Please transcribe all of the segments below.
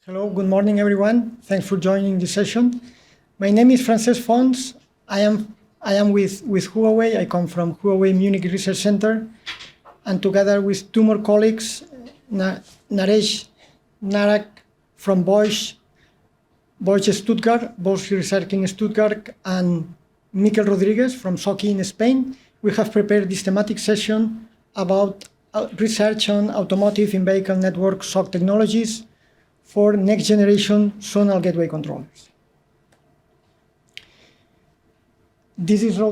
Hello, good morning, everyone. Thanks for joining this session. My name is Francesc Fons. I am with Huawei. I come from Huawei Munich Research Center, and together with two more colleagues, Naresh Narak from Bosch Stuttgart, Bosch Research in Stuttgart, and Miquel Rodriguez from SOCI in Spain, we have prepared this thematic session about research on automotive in-vehicle network SOC technologies for next-generation zonal gateway controllers. This is the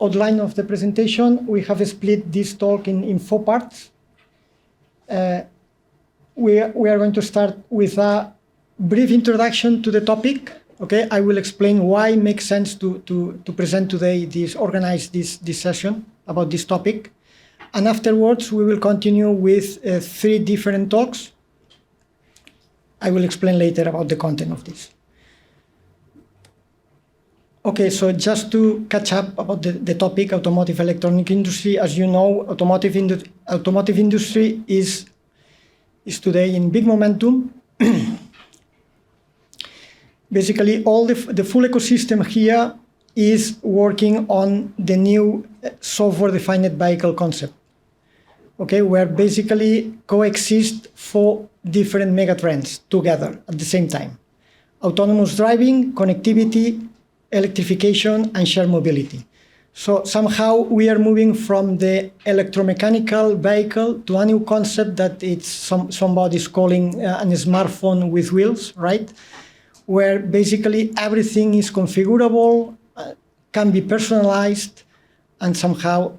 outline of the presentation. We have split this talk in 4 parts. We are going to start with a brief introduction to the topic. Okay, I will explain why it makes sense to present today organize this session about this topic. And afterwards, we will continue with 3 different talks. I will explain later about the content of this. Okay, so just to catch up about the topic, automotive electronic industry. As you know, automotive industry is today in big momentum. Basically, all the full ecosystem here is working on the new software-defined vehicle concept. Okay, where basically coexist 4 different megatrends together at the same time: autonomous driving, connectivity, electrification, and shared mobility. So somehow we are moving from the electromechanical vehicle to a new concept that it's somebody's calling a smartphone with wheels, right? Where basically everything is configurable, can be personalized, and somehow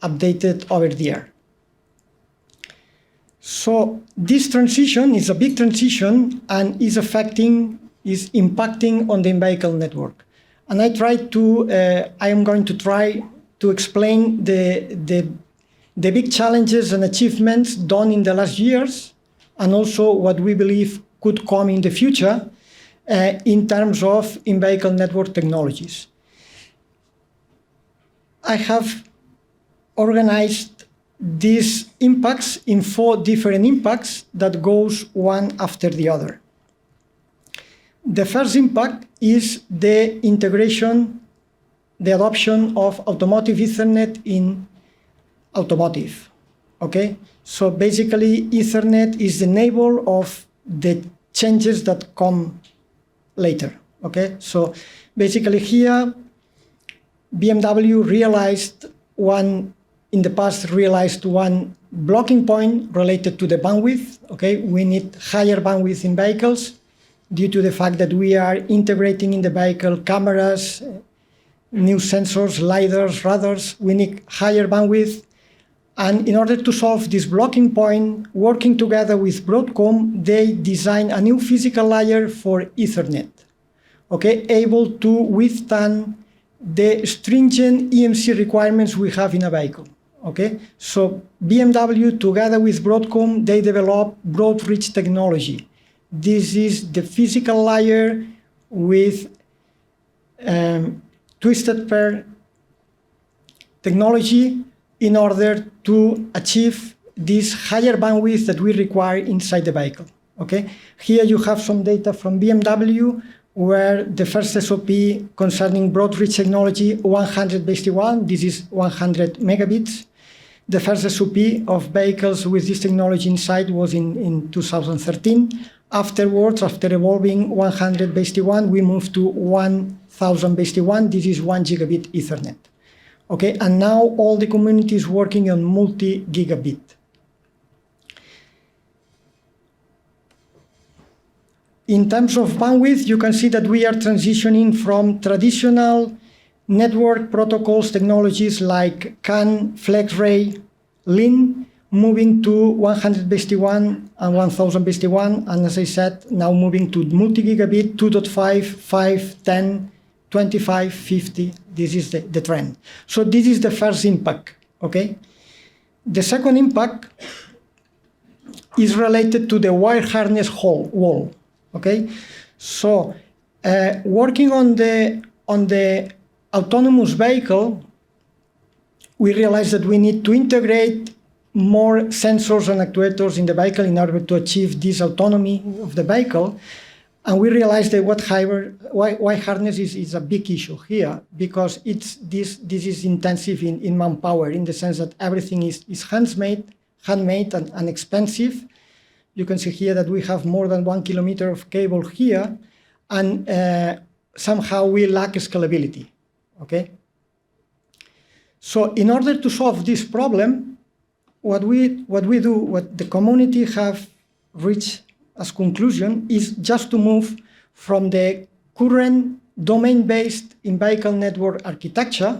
updated over the air. So this transition is a big transition and is impacting on the in-vehicle network. And I am going to try to explain the big challenges and achievements done in the last years, and also what we believe could come in the future in terms of in-vehicle network technologies. I have organized these impacts in 4 different impacts that goes one after the other. The first impact is the integration, the adoption of automotive Ethernet in automotive. Okay, so basically Ethernet is the enabler of the changes that come later. Okay, so basically here BMW in the past realized one blocking point related to the bandwidth. Okay, we need higher bandwidth in vehicles due to the fact that we are integrating in the vehicle cameras, new sensors, lidars, radars. We need higher bandwidth. And in order to solve this blocking point, working together with Broadcom, they designed a new physical layer for Ethernet, okay, able to withstand the stringent EMC requirements we have in a vehicle. Okay, so BMW together with Broadcom, they developed broad reach technology. This is the physical layer with twisted pair technology in order to achieve this higher bandwidth that we require inside the vehicle. Okay, here you have some data from BMW, where the first SOP concerning broad reach technology, 100/1, this is 100 megabits. The first SOP of vehicles with this technology inside was in 2013. Afterwards, after evolving 100/1, we moved to 1000/1. This is 1 gigabit Ethernet. Okay, and now all the community is working on multi-gigabit. In terms of bandwidth, you can see that we are transitioning from traditional network protocols technologies like CAN, FlexRay, LIN, moving to 100/1 and 1000/1, and as I said, now moving to multi-gigabit, 2.5, 5, 10, 25, 50. This is the trend. So this is the first impact, okay? The second impact is related to the wire harness wall, okay? So working on the autonomous vehicle, we realized that we need to integrate more sensors and actuators in the vehicle in order to achieve this autonomy of the vehicle. And we realized that wire harness is a big issue here, because this is intensive in manpower, in the sense that everything is handmade and expensive. You can see here that we have more than 1 kilometer of cable here, and somehow we lack scalability. Okay. So in order to solve this problem, what the community have reached as conclusion is just to move from the current domain-based in-vehicle network architecture,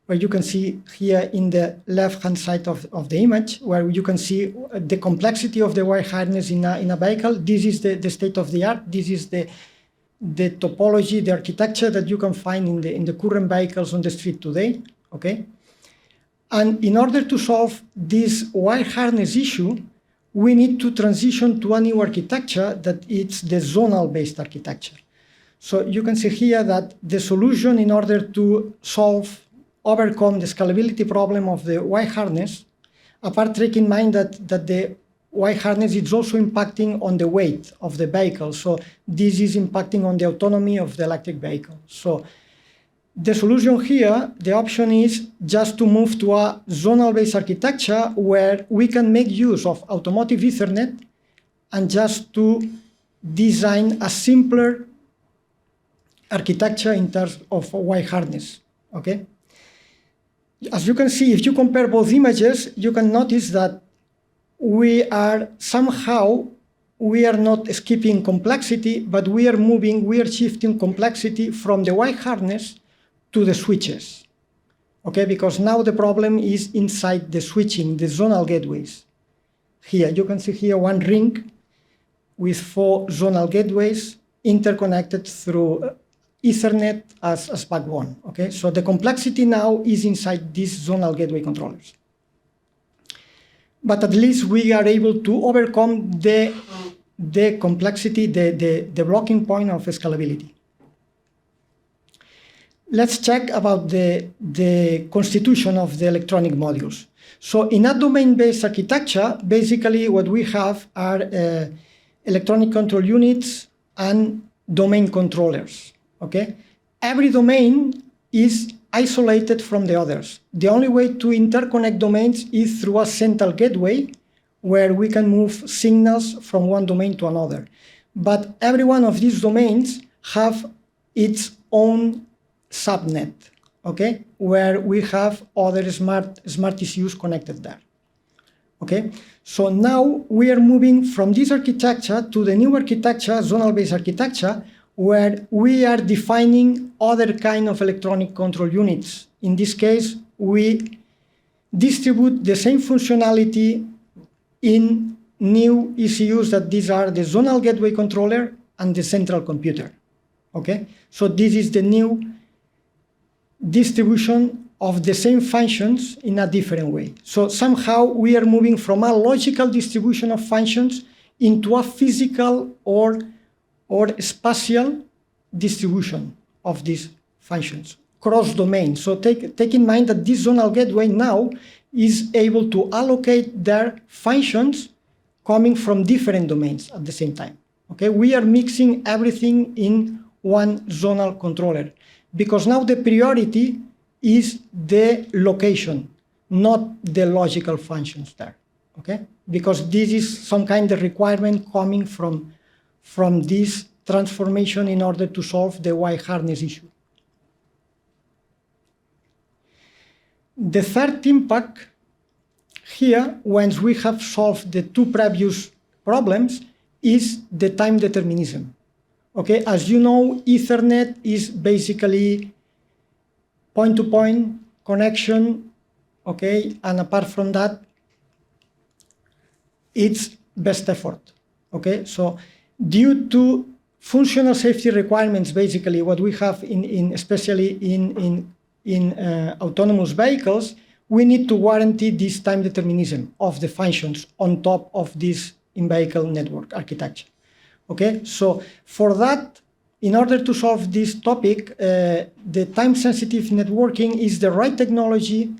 where you can see here in the left-hand side of the image, where you can see the complexity of the wire harness in a vehicle. This is the state of the art. This is the topology, the architecture that you can find in the current vehicles on the street today. Okay. And in order to solve this wire harness issue, we need to transition to a new architecture that is the zonal-based architecture. So you can see here that the solution in order to overcome the scalability problem of the wire harness, apart taking in mind that the wire harness is also impacting on the weight of the vehicle. So this is impacting on the autonomy of the electric vehicle. So the solution here, the option is just to move to a zonal-based architecture where we can make use of automotive Ethernet and just to design a simpler architecture in terms of wire harness. Okay. As you can see, if you compare both images, you can notice that we are not skipping complexity, but we are shifting complexity from the wire harness to the switches, okay? Because now the problem is inside the switching, the zonal gateways. Here, you can see here one ring with 4 zonal gateways interconnected through Ethernet as backbone, okay? So the complexity now is inside these zonal gateway controllers. But at least we are able to overcome the complexity, the blocking point of scalability. Let's check about the constitution of the electronic modules. So in a domain-based architecture, basically what we have are electronic control units and domain controllers, okay? Every domain is isolated from the others. The only way to interconnect domains is through a central gateway where we can move signals from one domain to another. But every one of these domains have its own subnet, okay, where we have other smart ECUs connected there. Okay, so now we are moving from this architecture to the new architecture, zonal-based architecture, where we are defining other kind of electronic control units. In this case, we distribute the same functionality in new ECUs that these are the zonal gateway controller and the central computer. Okay, so this is the new distribution of the same functions in a different way. So somehow we are moving from a logical distribution of functions into a physical or spatial distribution of these functions cross-domain. So take in mind that this zonal gateway now is able to allocate their functions coming from different domains at the same time. Okay, we are mixing everything in one zonal controller, because now the priority is the location, not the logical functions there, okay? Because this is some kind of requirement coming from this transformation in order to solve the wire harness issue. The third impact here, once we have solved the two previous problems, is the time determinism. Okay, as you know, Ethernet is basically point-to-point connection, okay, and apart from that, it's best effort, okay? So due to functional safety requirements, basically what we have especially in autonomous vehicles, we need to guarantee this time determinism of the functions on top of this in-vehicle network architecture. Okay, so for that, in order to solve this topic, the time-sensitive networking is the right technology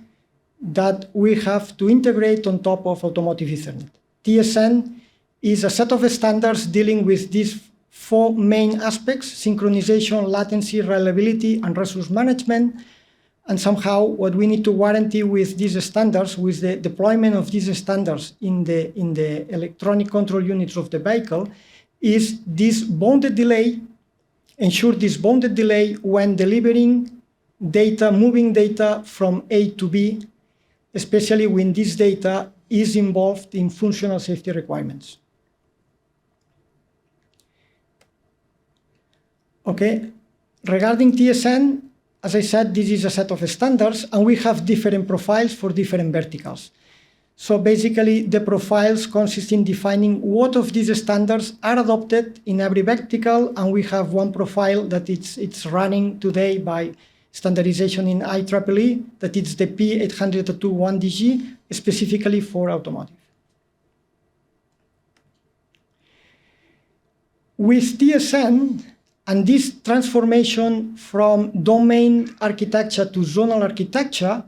that we have to integrate on top of Automotive Ethernet. TSN is a set of standards dealing with these four main aspects: synchronization, latency, reliability, and resource management. And somehow what we need to guarantee with these standards, with the deployment of these standards in the electronic control units of the vehicle, is this bounded delay, ensure this bounded delay when delivering data, moving data from A to B, especially when this data is involved in functional safety requirements. Okay, regarding TSN, as I said, this is a set of standards, and we have different profiles for different verticals. So basically, the profiles consist in defining what of these standards are adopted in every vertical, and we have one profile that it's running today by standardization in IEEE, that it's the P802.1DG, specifically for automotive. With TSN, and this transformation from domain architecture to zonal architecture,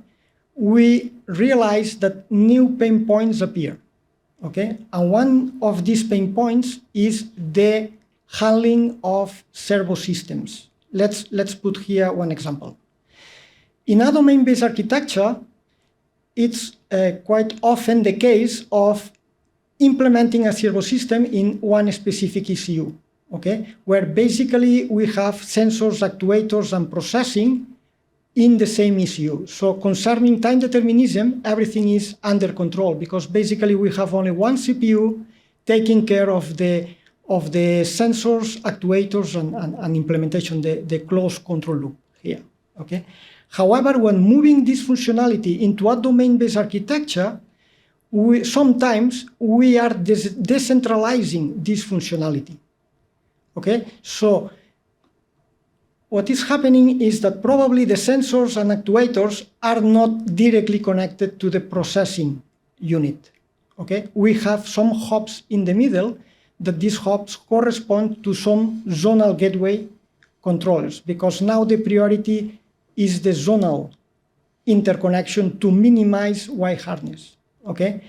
we realize that new pain points appear, okay? And one of these pain points is the handling of servo systems. Let's put here one example. In a domain-based architecture, it's quite often the case of implementing a servo system in one specific ECU. Okay, where basically we have sensors, actuators, and processing in the same ECU. So concerning time determinism, everything is under control, because basically we have only one CPU taking care of the sensors, actuators, and implementation, the closed control loop here. Okay. However, when moving this functionality into a domain-based architecture, sometimes we are decentralizing this functionality. Okay, so what is happening is that probably the sensors and actuators are not directly connected to the processing unit. Okay, we have some hubs in the middle that these hubs correspond to some zonal gateway controllers, because now the priority is the zonal interconnection to minimize wire harness. Okay,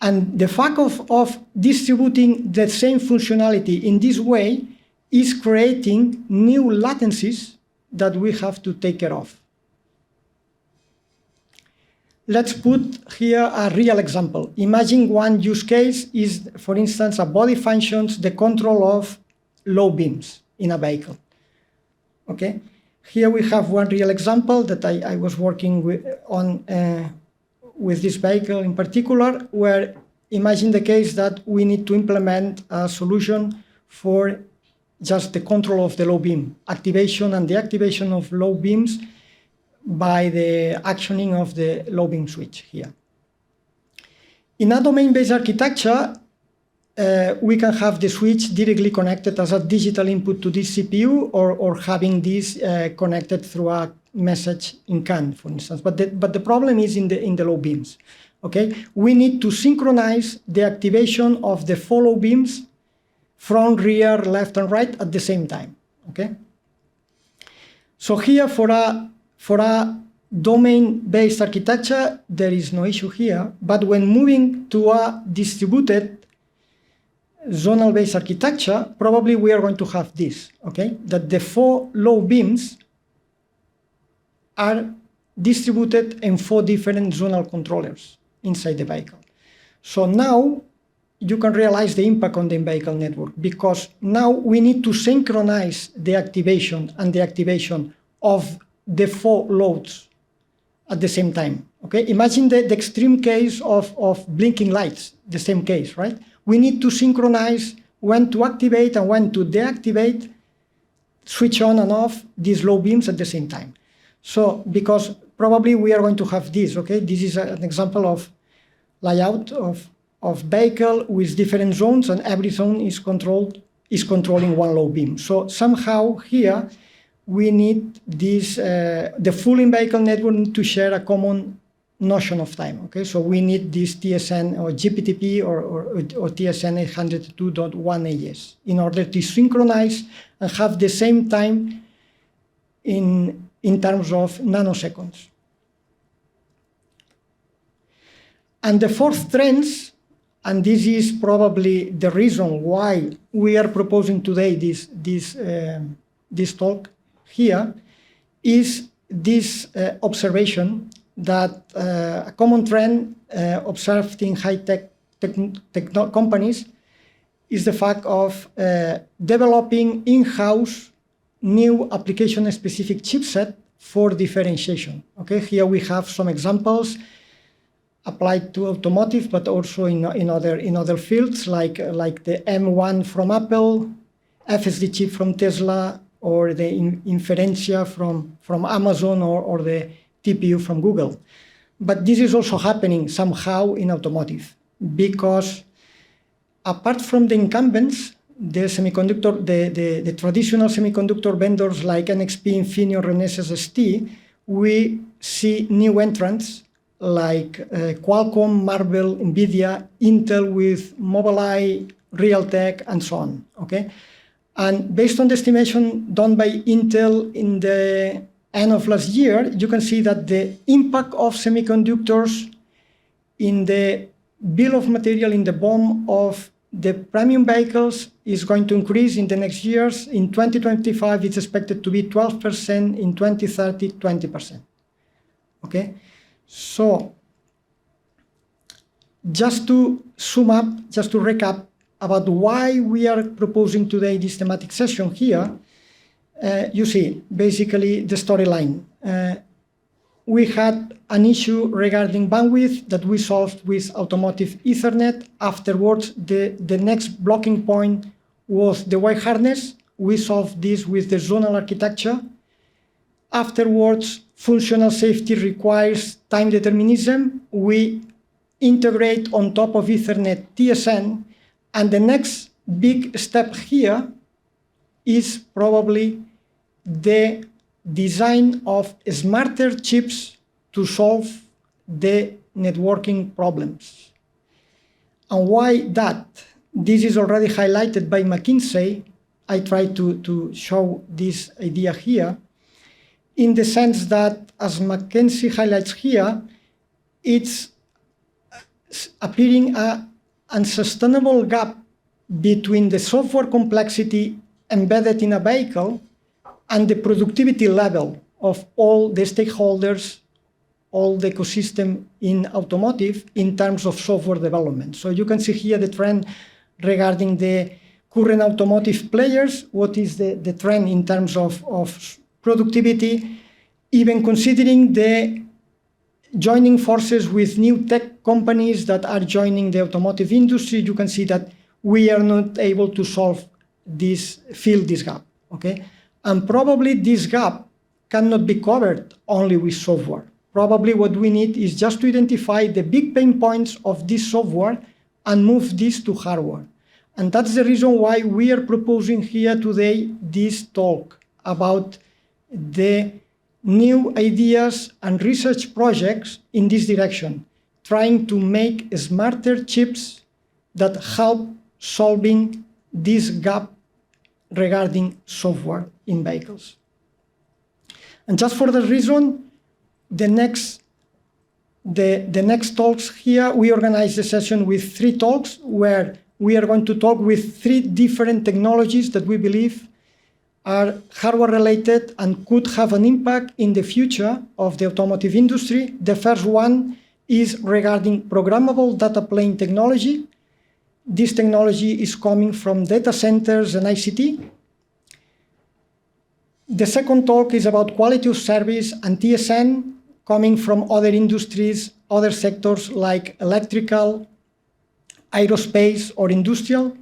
and the fact of distributing the same functionality in this way is creating new latencies that we have to take care of. Let's put here a real example. Imagine one use case is, for instance, a body functions the control of low beams in a vehicle. Okay, here we have one real example that I was working with this vehicle in particular, where imagine the case that we need to implement a solution for just the control of the low beam, activation and deactivation of low beams by the actioning of the low beam switch here. In a domain-based architecture, we can have the switch directly connected as a digital input to this CPU, or having this connected through a message in CAN, for instance. But the problem is in the low beams. Okay, we need to synchronize the activation of the four low beams, front, rear, left, and right at the same time. Okay. So here for a domain-based architecture, there is no issue here. But when moving to a distributed zonal-based architecture, probably we are going to have this. Okay, that the four low beams are distributed in four different zonal controllers inside the vehicle. So now you can realize the impact on the vehicle network, because now we need to synchronize the activation and deactivation of the four loads at the same time. Okay, imagine the extreme case of blinking lights, the same case, right? We need to synchronize when to activate and when to deactivate, switch on and off these low beams at the same time. So, because probably we are going to have this, okay? This is an example of layout of vehicle with different zones, and every zone is controlling one low beam. So somehow here we need this, the full in-vehicle network to share a common notion of time. Okay, so we need this TSN or GPTP or TSN 802.1 AS in order to synchronize and have the same time in terms of nanoseconds. And the fourth trends, and this is probably the reason why we are proposing today this talk here, is this observation that a common trend observed in high-tech companies is the fact of developing in-house new application-specific chipset for differentiation. Okay, here we have some examples applied to automotive, but also in other fields like the M1 from Apple, FSD chip from Tesla, or the Inferentia from Amazon, or the TPU from Google. But this is also happening somehow in automotive, because apart from the incumbents, the traditional semiconductor vendors like NXP, Infineon, Renesas, ST, we see new entrants like Qualcomm, Marvell, NVIDIA, Intel with Mobileye, Realtek, and so on. Okay, and based on the estimation done by Intel in the end of last year, you can see that the impact of semiconductors in the bill of material, in the BOM of the premium vehicles, is going to increase in the next years. In 2025, it's expected to be 12%. In 2030, 20%. Okay, so just to sum up, just to recap about why we are proposing today this thematic session here, you see basically the storyline. We had an issue regarding bandwidth that we solved with Automotive Ethernet. Afterwards, the next blocking point was the wire harness. We solved this with the zonal architecture. Afterwards, functional safety requires time determinism. We integrate on top of Ethernet TSN. And the next big step here is probably the design of smarter chips to solve the networking problems. And why that? This is already highlighted by McKinsey. I try to show this idea here, in the sense that, as McKinsey highlights here, it's appearing an unsustainable gap between the software complexity embedded in a vehicle and the productivity level of all the stakeholders, all the ecosystem in automotive in terms of software development. So you can see here the trend regarding the current automotive players, what is the trend in terms of productivity, even considering the joining forces with new tech companies that are joining the automotive industry. You can see that we are not able to fill this gap, okay? And probably this gap cannot be covered only with software. Probably what we need is just to identify the big pain points of this software and move this to hardware. And that's the reason why we are proposing here today this talk about the new ideas and research projects in this direction, trying to make smarter chips that help solving this gap regarding software in vehicles. And just for the reason, the next talks here, we organize the session with 3 talks where we are going to talk with 3 different technologies that we believe are hardware related and could have an impact in the future of the automotive industry. The first one is regarding programmable data plane technology. This technology is coming from data centers and ICT. The second talk is about quality of service and TSN, coming from other industries, other sectors like electrical, aerospace, or industrial.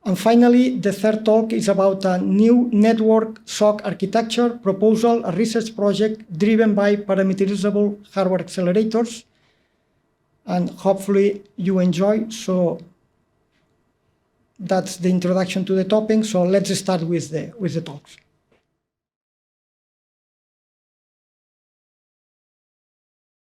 And finally, the third talk is about a new network SoC architecture proposal, a research project driven by parameterizable hardware accelerators. And hopefully you enjoy. So that's the introduction to the topic. So let's start with the talks.